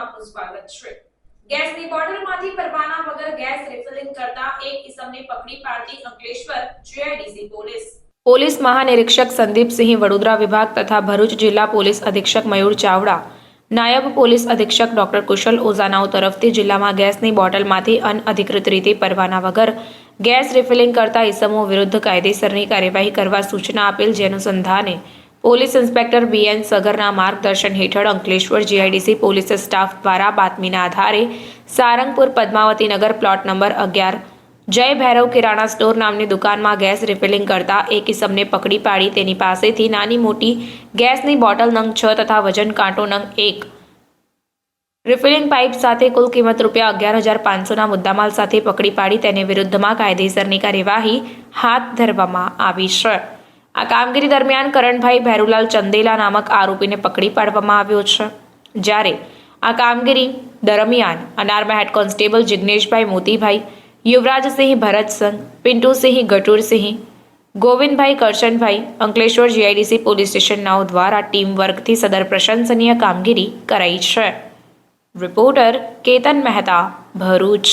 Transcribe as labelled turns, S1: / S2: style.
S1: આપનું સ્વાગત છે। ગેસની બોટલમાંથી પરવાના વગર ગેસ રિફિલિંગ કરતા એક ઇસમને પકડી પાડતી અંકલેશ્વર જીઆઈડીસી પોલીસ મહાનિરીક્ષક સંદીપસિંહ વડોદરા વિભાગ તથા ભરૂચ જિલ્લા પોલીસ અધિક્ષક મયુર ચાવડા, નાયબ પોલીસ અધિક્ષક ડોક્ટર કુશલ ઓઝાનાઓ તરફથી જિલ્લામાં ગેસની બોટલમાંથી અનઅધિકૃત રીતે પરવાના વગર ગેસ રિફિલિંગ કરતા ઇસમો વિરુદ્ધ કાયદેસરની કાર્યવાહી કરવા સૂચના આપેલ, જે અનુસંધાને પોલીસ ઇન્સ્પેક્ટર બીએન સગરના માર્ગદર્શન હેઠળ અંકલેશ્વર જીઆઈડીસી પોલીસ સ્ટાફ દ્વારા બાતમીના આધારે સારંગપુર પદ્માવતી નગર પ્લોટ નંબર 11 જય ભૈરવ કિરાણા સ્ટોર નામની દુકાનમાં ગેસ રિફિલિંગ કરતા એક ઇસમને પકડી પાડી તેની પાસેથી નાની મોટી ગેસની બોટલ નંગ 6 તથા વજન કાંટો નંગ 1 રિફિલિંગ પાઇપ સાથે કુલ કિંમત ₹11,500ના મુદ્દામાલ સાથે પકડી પાડી તેને વિરુદ્ધમાં કાયદેસરની કાર્યવાહી હાથ ધરવામાં આવી છે। આ કામગીરી દરમિયાન કરણભાઈ ભૈરુલાલ ચંદેલા નામક આરોપીને પકડી પાડવામાં આવ્યો છે, જ્યારે આ કામગીરી દરમિયાન અનારમાં head constable Jigneshbhai Motibhai, Yuvrajsinh Bharatsinh, Pintusinh Gatursinh, Govindbhai Karshanbhai, Ankleshwar GIDC police સ્ટેશનનાઓ દ્વારા ટીમ વર્કથી સદર પ્રશંસનીય કામગીરી કરાઈ છે। રિપોર્ટર કેતન મહેતા, ભરૂચ।